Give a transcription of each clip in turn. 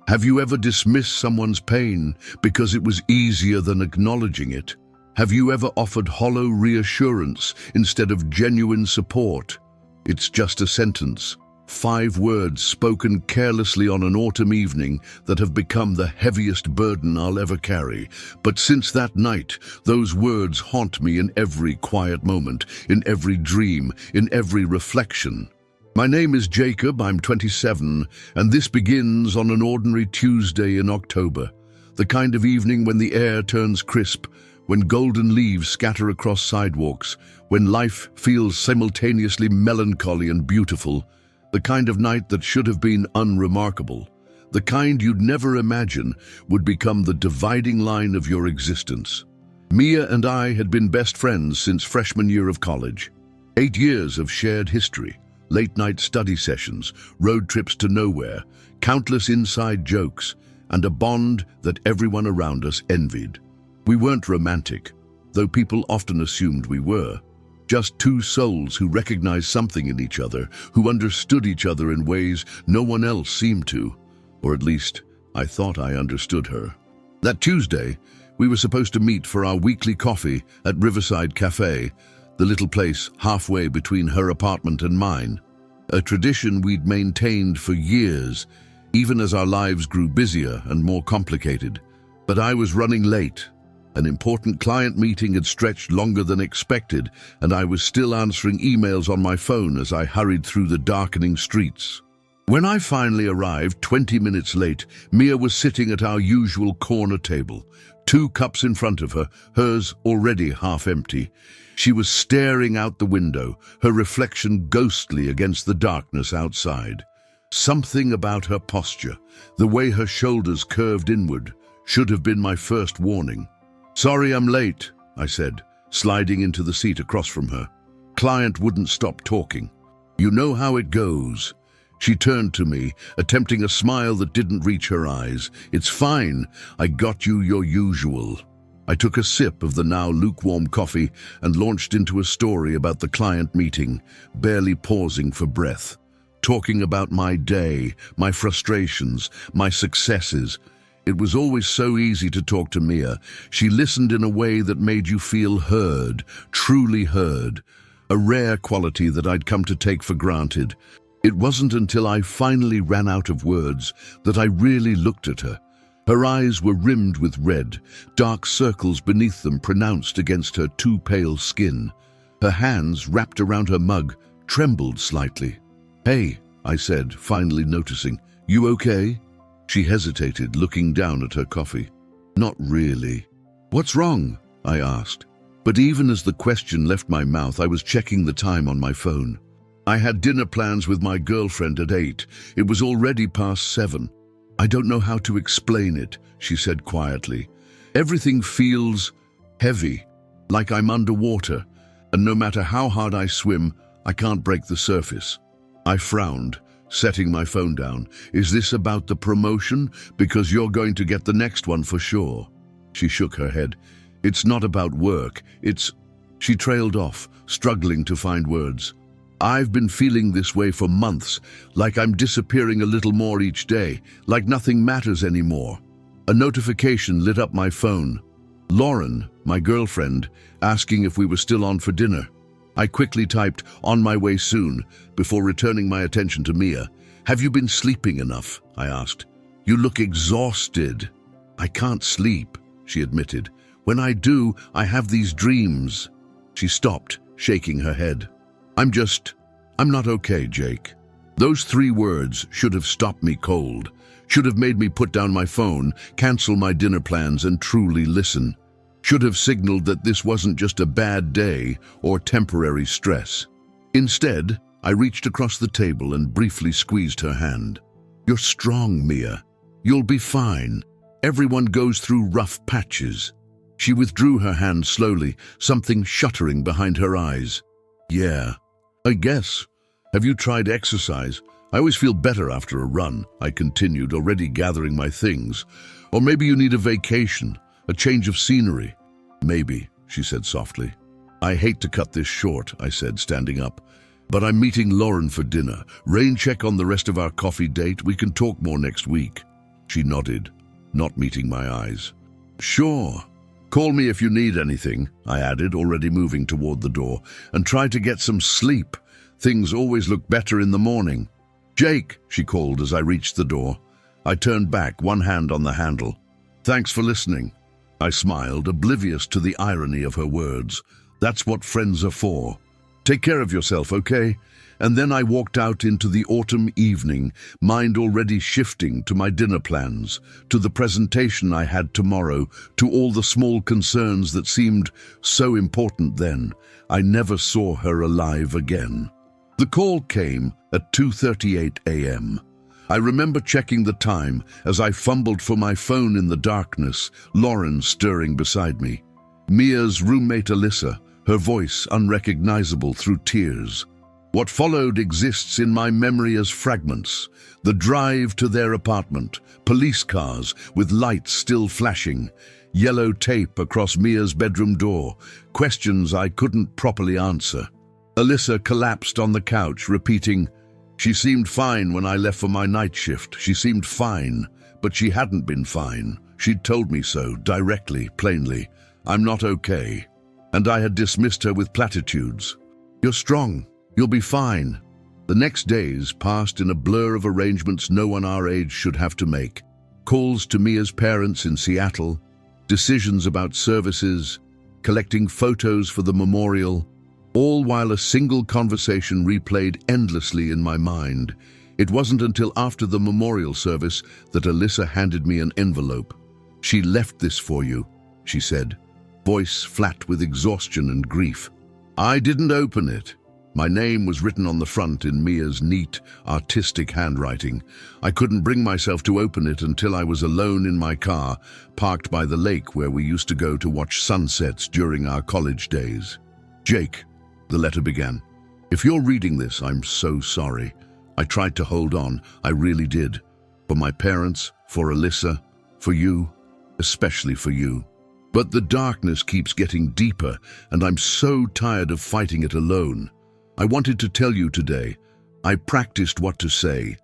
Have you ever dismissed someone's pain because it was easier than acknowledging it? Have you ever offered hollow reassurance instead of genuine support? It's just a sentence, 5 words spoken carelessly on an autumn evening that have become the heaviest burden I'll ever carry. But since that night, those words haunt me in every quiet moment, in every dream, in every reflection. My name is Jacob, I'm 27, and this begins on an ordinary Tuesday in October, the kind of evening when the air turns crisp, when golden leaves scatter across sidewalks, when life feels simultaneously melancholy and beautiful, the kind of night that should have been unremarkable, the kind you'd never imagine would become the dividing line of your existence. Mia and I had been best friends since freshman year of college. 8 years of shared history, late-night study sessions, road trips to nowhere, countless inside jokes, and a bond that everyone around us envied. We weren't romantic, though people often assumed we were. Just 2 souls who recognized something in each other, who understood each other in ways no one else seemed to. Or at least, I thought I understood her. That Tuesday, we were supposed to meet for our weekly coffee at Riverside Cafe, the little place halfway between her apartment and mine. A tradition we'd maintained for years, even as our lives grew busier and more complicated. But I was running late. An important client meeting had stretched longer than expected, and I was still answering emails on my phone as I hurried through the darkening streets. When I finally arrived, 20 minutes late, Mia was sitting at our usual corner table, 2 cups in front of her, hers already half empty. She was staring out the window, her reflection ghostly against the darkness outside. Something about her posture, the way her shoulders curved inward, should have been my first warning. "Sorry I'm late," I said, sliding into the seat across from her. Client wouldn't stop talking. "You know how it goes." She turned to me, attempting a smile that didn't reach her eyes. "It's fine, I got you your usual." I took a sip of the now lukewarm coffee and launched into a story about the client meeting, barely pausing for breath. Talking about my day, my frustrations, my successes. It was always so easy to talk to Mia. She listened in a way that made you feel heard, truly heard, a rare quality that I'd come to take for granted. It wasn't until I finally ran out of words that I really looked at her. Her eyes were rimmed with red, dark circles beneath them pronounced against her too pale skin. Her hands, wrapped around her mug, trembled slightly. "Hey," I said, finally noticing. "You okay?" She hesitated, looking down at her coffee. "Not really." "What's wrong?" I asked. But even as the question left my mouth, I was checking the time on my phone. I had dinner plans with my girlfriend at 8. It was already past 7. "I don't know how to explain it," she said quietly. "Everything feels heavy, like I'm underwater, and no matter how hard I swim, I can't break the surface." I frowned, setting my phone down. "Is this about the promotion? Because you're going to get the next one for sure." She shook her head. "It's not about work, it's..." She trailed off, struggling to find words. "I've been feeling this way for months, like I'm disappearing a little more each day, like nothing matters anymore." A notification lit up my phone. Lauren, my girlfriend, asking if we were still on for dinner. I quickly typed, "On my way soon," before returning my attention to Mia. "Have you been sleeping enough?" I asked. "You look exhausted." "I can't sleep," she admitted. "When I do, I have these dreams." She stopped, shaking her head. I'm not okay, Jake." Those 3 words should have stopped me cold, should have made me put down my phone, cancel my dinner plans, and truly listen. Should have signaled that this wasn't just a bad day or temporary stress. Instead, I reached across the table and briefly squeezed her hand. "You're strong, Mia. You'll be fine. Everyone goes through rough patches." She withdrew her hand slowly, something shuddering behind her eyes. "Yeah, I guess. Have you tried exercise? I always feel better after a run," I continued, already gathering my things. "Or maybe you need a vacation, a change of scenery." "Maybe," she said softly. "I hate to cut this short," I said, standing up. "But I'm meeting Lauren for dinner. Rain check on the rest of our coffee date. We can talk more next week." She nodded, not meeting my eyes. Sure. Call me if you need anything, I added, already moving toward the door, and try to get some sleep. Things always look better in the morning. Jake, she called as I reached the door. I turned back, one hand on the handle. Thanks for listening. I smiled, oblivious to the irony of her words. That's what friends are for. Take care of yourself, okay? And then I walked out into the autumn evening, mind already shifting to my dinner plans, to the presentation I had tomorrow, to all the small concerns that seemed so important then. I never saw her alive again. The call came at 2:38 a.m. I remember checking the time as I fumbled for my phone in the darkness, Lauren stirring beside me. Mia's roommate Alyssa, her voice unrecognizable through tears. What followed exists in my memory as fragments. The drive to their apartment, police cars with lights still flashing, yellow tape across Mia's bedroom door, questions I couldn't properly answer. Alyssa collapsed on the couch, repeating, "She seemed fine when I left for my night shift. She seemed fine, but she hadn't been fine. She'd told me so, directly, plainly. I'm not okay." And I had dismissed her with platitudes. "You're strong. You'll be fine." The next days passed in a blur of arrangements no one our age should have to make. Calls to Mia's parents in Seattle, decisions about services, collecting photos for the memorial, all while a single conversation replayed endlessly in my mind. It wasn't until after the memorial service that Alyssa handed me an envelope. "She left this for you," she said, voice flat with exhaustion and grief. I didn't open it. My name was written on the front in Mia's neat, artistic handwriting. I couldn't bring myself to open it until I was alone in my car, parked by the lake where we used to go to watch sunsets during our college days. "Jake," the letter began, "if you're reading this, I'm so sorry. I tried to hold on, I really did. For my parents, for Alyssa, for you, especially for you. But the darkness keeps getting deeper, and I'm so tired of fighting it alone. I wanted to tell you today. I practiced what to say,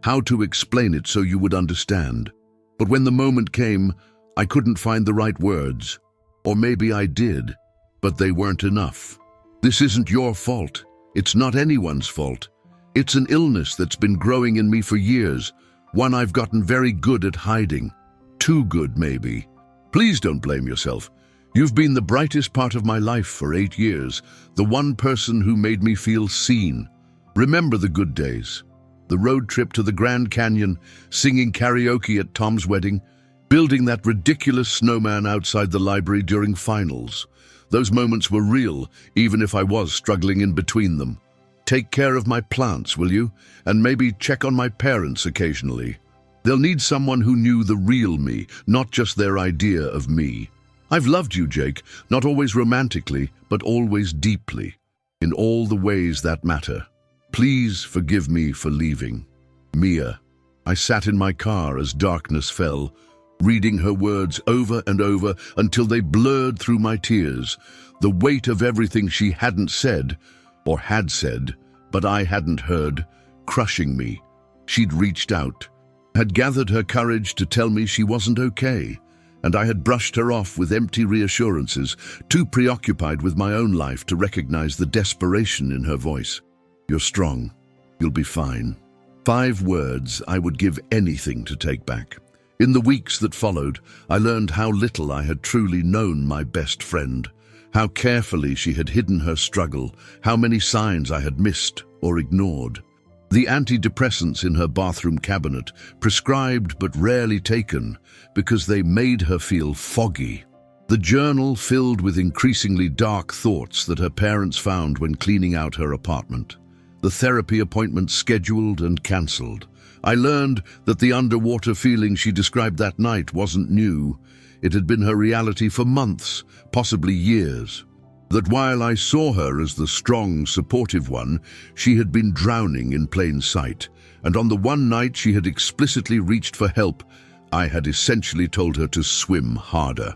how to explain it so you would understand. But when the moment came, I couldn't find the right words. Or maybe I did, but they weren't enough. This isn't your fault. It's not anyone's fault. It's an illness that's been growing in me for years, one I've gotten very good at hiding. Too good, maybe. Please don't blame yourself. You've been the brightest part of my life for 8 years, the one person who made me feel seen. Remember the good days. The road trip to the Grand Canyon, singing karaoke at Tom's wedding, building that ridiculous snowman outside the library during finals. Those moments were real, even if I was struggling in between them. Take care of my plants, will you? And maybe check on my parents occasionally. They'll need someone who knew the real me, not just their idea of me. I've loved you, Jake, not always romantically, but always deeply, in all the ways that matter. Please forgive me for leaving. Mia." I sat in my car as darkness fell, reading her words over and over until they blurred through my tears, the weight of everything she hadn't said, or had said, but I hadn't heard, crushing me. She'd reached out, had gathered her courage to tell me she wasn't okay, and I had brushed her off with empty reassurances, too preoccupied with my own life to recognize the desperation in her voice. "You're strong. You'll be fine." 5 words I would give anything to take back. In the weeks that followed, I learned how little I had truly known my best friend, how carefully she had hidden her struggle, how many signs I had missed or ignored. The antidepressants in her bathroom cabinet, prescribed but rarely taken, because they made her feel foggy. The journal filled with increasingly dark thoughts that her parents found when cleaning out her apartment. The therapy appointments scheduled and cancelled. I learned that the underwater feeling she described that night wasn't new. It had been her reality for months, possibly years. That while I saw her as the strong, supportive one, she had been drowning in plain sight, and on the one night she had explicitly reached for help, I had essentially told her to swim harder.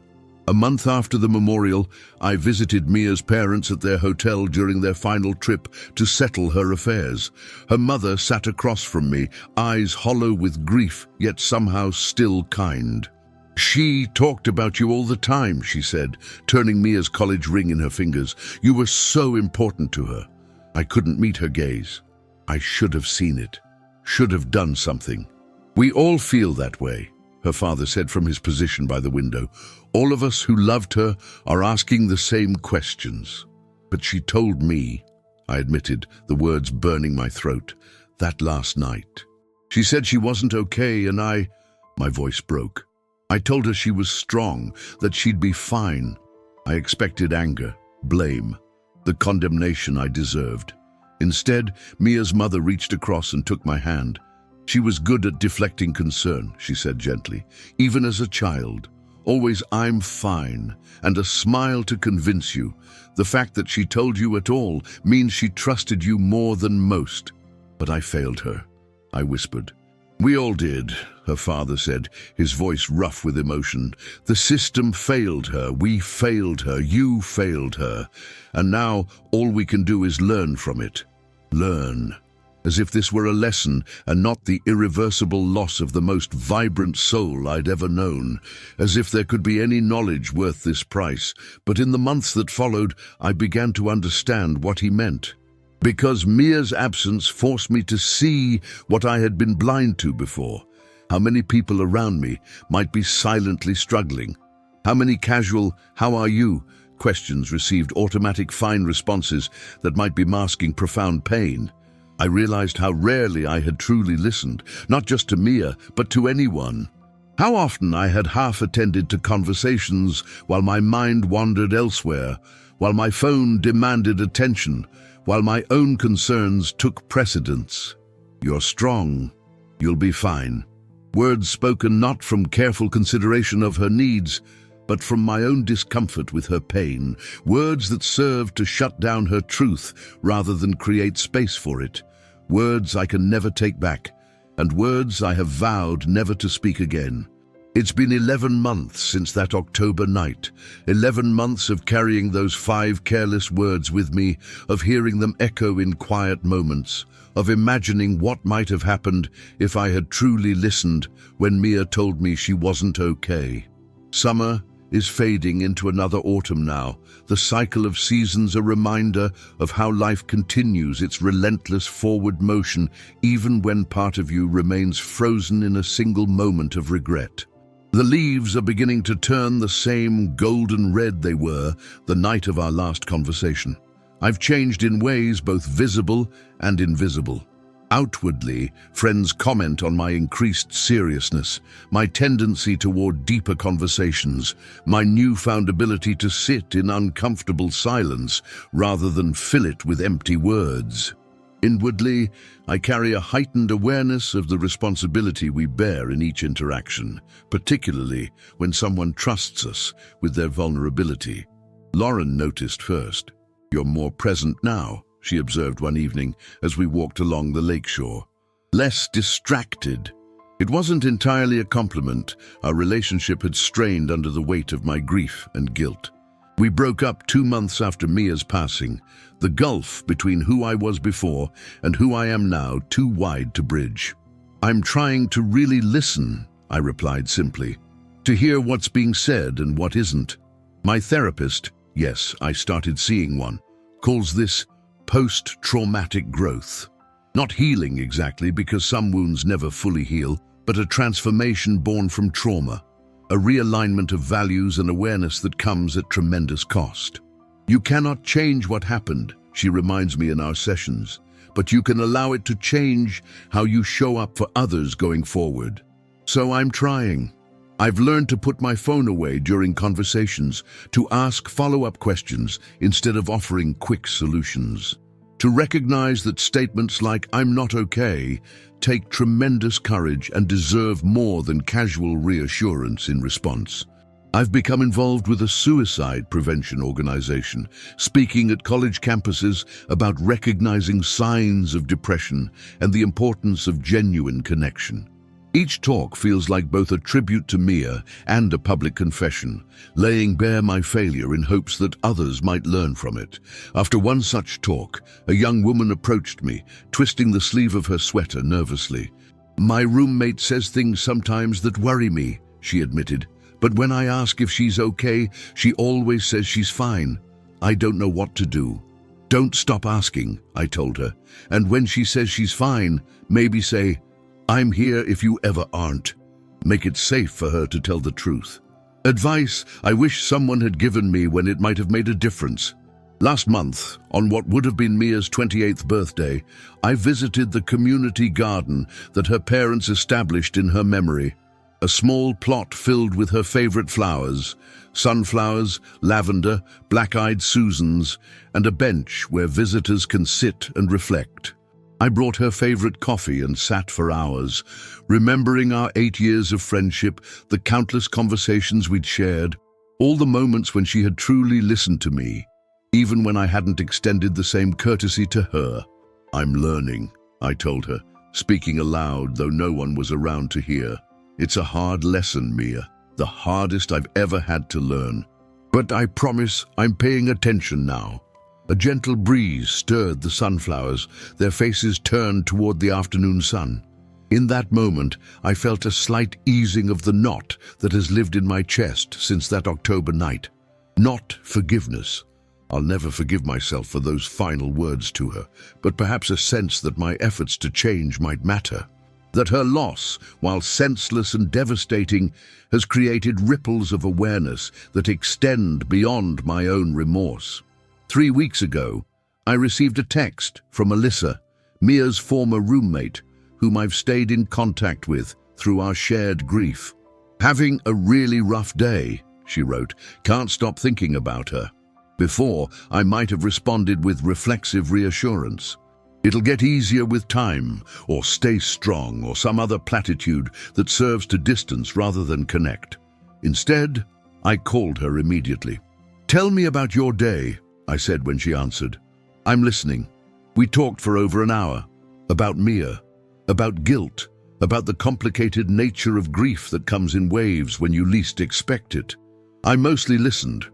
A month after the memorial, I visited Mia's parents at their hotel during their final trip to settle her affairs. Her mother sat across from me, eyes hollow with grief, yet somehow still kind. "She talked about you all the time," she said, turning Mia's college ring in her fingers. "You were so important to her." I couldn't meet her gaze. I should have seen it. Should have done something. "We all feel that way," her father said from his position by the window. "All of us who loved her are asking the same questions." "But she told me," I admitted, the words burning my throat, "that last night. She said she wasn't okay and My voice broke. I told her she was strong, that she'd be fine. I expected anger, blame, the condemnation I deserved. Instead, Mia's mother reached across and took my hand. "She was good at deflecting concern," she said gently, "even as a child. Always 'I'm fine,' and a smile to convince you. The fact that she told you at all means she trusted you more than most." "But I failed her," I whispered. "We all did," her father said, his voice rough with emotion. "The system failed her, we failed her, you failed her. And now all we can do is learn from it. Learn. As if this were a lesson and not the irreversible loss of the most vibrant soul I'd ever known. As if there could be any knowledge worth this price. But in the months that followed, I began to understand what he meant. Because Mia's absence forced me to see what I had been blind to before. How many people around me might be silently struggling. How many casual, "How are you?" questions received automatic fine responses that might be masking profound pain. I realized how rarely I had truly listened, not just to Mia, but to anyone. How often I had half attended to conversations while my mind wandered elsewhere, while my phone demanded attention, while my own concerns took precedence. "You're strong. You'll be fine." Words spoken not from careful consideration of her needs, but from my own discomfort with her pain. Words that served to shut down her truth rather than create space for it. Words I can never take back, and words I have vowed never to speak again. It's been 11 months since that October night, 11 months of carrying those 5 careless words with me, of hearing them echo in quiet moments, of imagining what might have happened if I had truly listened when Mia told me she wasn't okay. Summer is fading into another autumn now, the cycle of seasons a reminder of how life continues its relentless forward motion even when part of you remains frozen in a single moment of regret. The leaves are beginning to turn the same golden red they were the night of our last conversation. I've changed in ways both visible and invisible. Outwardly, friends comment on my increased seriousness, my tendency toward deeper conversations, my newfound ability to sit in uncomfortable silence rather than fill it with empty words. Inwardly, I carry a heightened awareness of the responsibility we bear in each interaction, particularly when someone trusts us with their vulnerability. Lauren noticed first. "You're more present now," she observed one evening as we walked along the lakeshore. "Less distracted." It wasn't entirely a compliment. Our relationship had strained under the weight of my grief and guilt. We broke up 2 months after Mia's passing, the gulf between who I was before and who I am now too wide to bridge. "I'm trying to really listen," I replied simply, "to hear what's being said and what isn't." My therapist, yes, I started seeing one, calls this post-traumatic growth. Not healing exactly, because some wounds never fully heal, but a transformation born from trauma, a realignment of values and awareness that comes at tremendous cost. "You cannot change what happened," she reminds me in our sessions, "but you can allow it to change how you show up for others going forward." So I'm trying. I've learned to put my phone away during conversations, to ask follow-up questions instead of offering quick solutions. To recognize that statements like "I'm not okay" take tremendous courage and deserve more than casual reassurance in response. I've become involved with a suicide prevention organization, speaking at college campuses about recognizing signs of depression and the importance of genuine connection. Each talk feels like both a tribute to Mia and a public confession, laying bare my failure in hopes that others might learn from it. After one such talk, a young woman approached me, twisting the sleeve of her sweater nervously. "My roommate says things sometimes that worry me," she admitted. "But when I ask if she's okay, she always says she's fine. I don't know what to do." "Don't stop asking," I told her. "And when she says she's fine, maybe say, 'I'm here if you ever aren't.' Make it safe for her to tell the truth." Advice I wish someone had given me when it might have made a difference. Last month, on what would have been Mia's 28th birthday, I visited the community garden that her parents established in her memory. A small plot filled with her favorite flowers, sunflowers, lavender, black-eyed Susans, and a bench where visitors can sit and reflect. I brought her favorite coffee and sat for hours, remembering our 8 years of friendship, the countless conversations we'd shared, all the moments when she had truly listened to me, even when I hadn't extended the same courtesy to her. "I'm learning," I told her, speaking aloud though no one was around to hear. "It's a hard lesson, Mia, the hardest I've ever had to learn. But I promise I'm paying attention now." A gentle breeze stirred the sunflowers, their faces turned toward the afternoon sun. In that moment, I felt a slight easing of the knot that has lived in my chest since that October night. Not forgiveness. I'll never forgive myself for those final words to her, but perhaps a sense that my efforts to change might matter. That her loss, while senseless and devastating, has created ripples of awareness that extend beyond my own remorse. 3 weeks ago, I received a text from Alyssa, Mia's former roommate, whom I've stayed in contact with through our shared grief. "Having a really rough day," she wrote. "Can't stop thinking about her." Before, I might have responded with reflexive reassurance. "It'll get easier with time," or "stay strong," or some other platitude that serves to distance rather than connect. Instead, I called her immediately. "Tell me about your day," I said when she answered. "I'm listening." We talked for over an hour, about Mia, about guilt, about the complicated nature of grief that comes in waves when you least expect it. I mostly listened,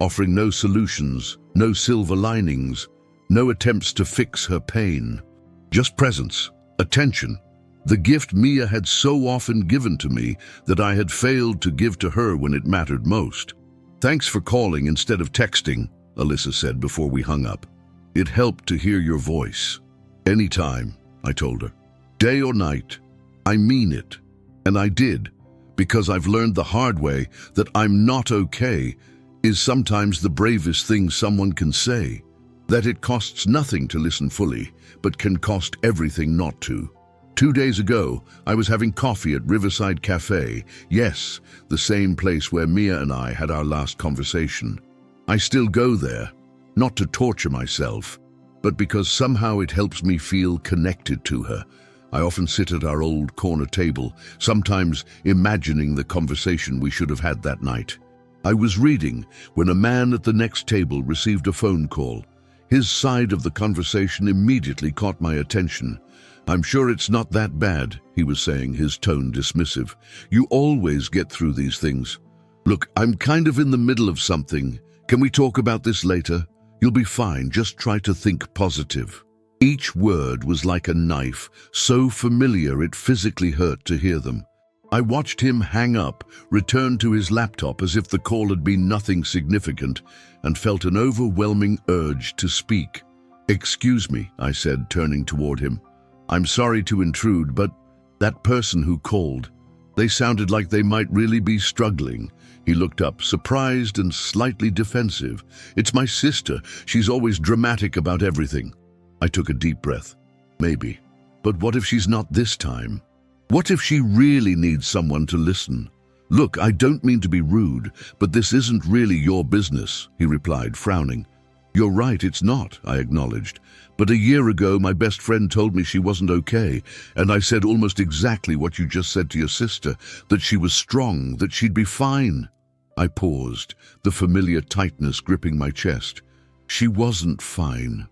offering no solutions, no silver linings, no attempts to fix her pain. Just presence, attention, the gift Mia had so often given to me that I had failed to give to her when it mattered most. "Thanks for calling instead of texting," Alyssa said before we hung up. "It helped to hear your voice." "Anytime," I told her. "Day or night. I mean it." And I did, because I've learned the hard way that "I'm not okay" is sometimes the bravest thing someone can say. That it costs nothing to listen fully, but can cost everything not to. 2 days ago, I was having coffee at Riverside Cafe. Yes, the same place where Mia and I had our last conversation. I still go there, not to torture myself, but because somehow it helps me feel connected to her. I often sit at our old corner table, sometimes imagining the conversation we should have had that night. I was reading when a man at the next table received a phone call. His side of the conversation immediately caught my attention. "I'm sure it's not that bad," he was saying, his tone dismissive. "You always get through these things. Look, I'm kind of in the middle of something. Can we talk about this later? You'll be fine, just try to think positive." Each word was like a knife, so familiar it physically hurt to hear them. I watched him hang up, return to his laptop as if the call had been nothing significant, and felt an overwhelming urge to speak. "Excuse me," I said, turning toward him. "I'm sorry to intrude, but that person who called, they sounded like they might really be struggling." He looked up, surprised and slightly defensive. "It's my sister. She's always dramatic about everything." I took a deep breath. Maybe. But what if she's not this time? What if she really needs someone to listen? "Look, I don't mean to be rude, but this isn't really your business," he replied, frowning. "You're right, it's not," I acknowledged. "But a year ago, my best friend told me she wasn't okay, and I said almost exactly what you just said to your sister, that she was strong, that she'd be fine." I paused, the familiar tightness gripping my chest. She wasn't fine.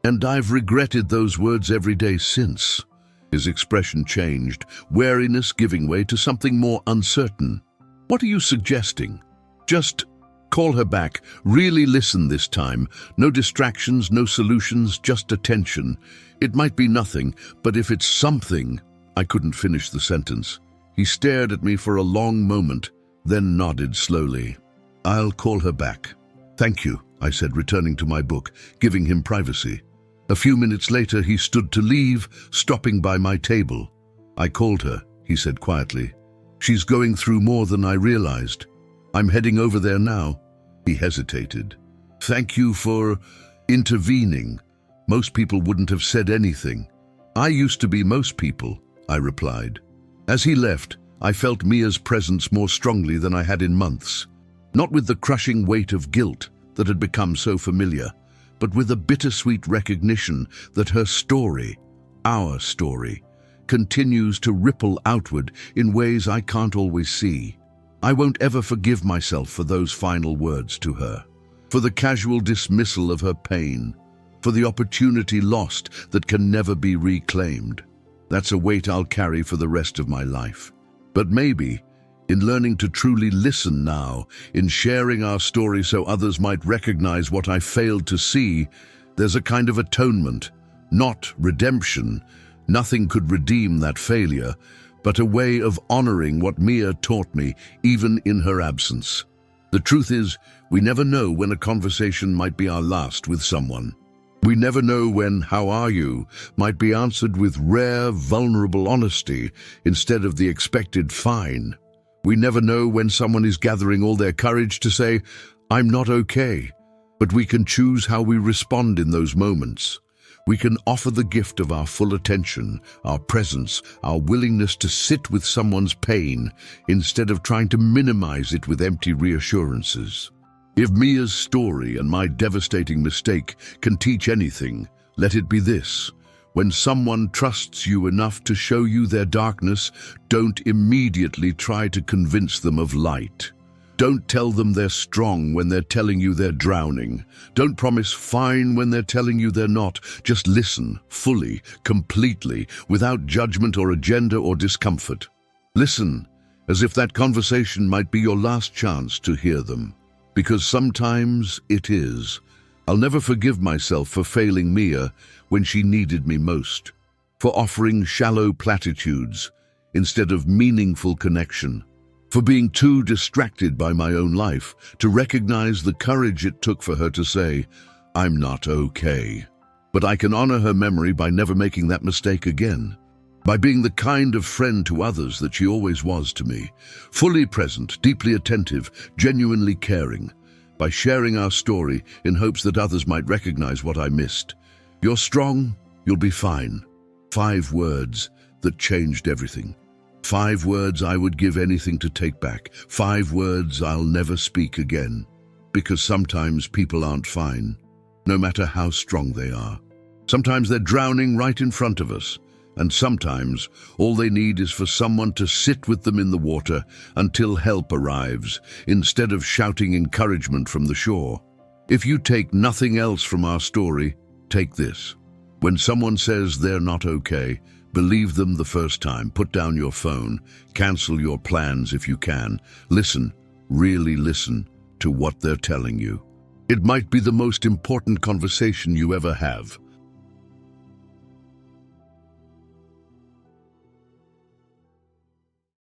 And I've regretted those words every day since. His expression changed, wariness giving way to something more uncertain. "What are you suggesting?" "Just call her back. Really listen this time. No distractions, no solutions, just attention. It might be nothing, but if it's something—" I couldn't finish the sentence. He stared at me for a long moment, then nodded slowly. "I'll call her back." "Thank you," I said, returning to my book, giving him privacy. A few minutes later, he stood to leave, stopping by my table. "I called her," he said quietly. "She's going through more than I realized. I'm heading over there now." He hesitated. "Thank you for intervening. Most people wouldn't have said anything." "I used to be most people," I replied. As he left, I felt Mia's presence more strongly than I had in months. Not with the crushing weight of guilt that had become so familiar, but with a bittersweet recognition that her story, our story, continues to ripple outward in ways I can't always see. I won't ever forgive myself for those final words to her, for the casual dismissal of her pain, for the opportunity lost that can never be reclaimed. That's a weight I'll carry for the rest of my life. But maybe, in learning to truly listen now, in sharing our story so others might recognize what I failed to see, there's a kind of atonement, not redemption. Nothing could redeem that failure, but a way of honoring what Mia taught me, even in her absence. The truth is, we never know when a conversation might be our last with someone. We never know when "how are you" might be answered with rare, vulnerable honesty instead of the expected "fine." We never know when someone is gathering all their courage to say, "I'm not okay." But we can choose how we respond in those moments. We can offer the gift of our full attention, our presence, our willingness to sit with someone's pain instead of trying to minimize it with empty reassurances. If Mia's story and my devastating mistake can teach anything, let it be this. When someone trusts you enough to show you their darkness, don't immediately try to convince them of light. Don't tell them they're strong when they're telling you they're drowning. Don't promise fine when they're telling you they're not. Just listen, fully, completely, without judgment or agenda or discomfort. Listen, as if that conversation might be your last chance to hear them. Because sometimes it is. I'll never forgive myself for failing Mia when she needed me most, for offering shallow platitudes instead of meaningful connection, for being too distracted by my own life to recognize the courage it took for her to say, "I'm not okay." But I can honor her memory by never making that mistake again, by being the kind of friend to others that she always was to me, fully present, deeply attentive, genuinely caring, by sharing our story in hopes that others might recognize what I missed. "You're strong, you'll be fine." 5 words that changed everything. 5 words I would give anything to take back. 5 words I'll never speak again. Because sometimes people aren't fine, no matter how strong they are. Sometimes they're drowning right in front of us. And sometimes all they need is for someone to sit with them in the water until help arrives, instead of shouting encouragement from the shore. If you take nothing else from our story, take this. When someone says they're not okay, believe them the first time. Put down your phone. Cancel your plans if you can. Listen, really listen to what they're telling you. It might be the most important conversation you ever have.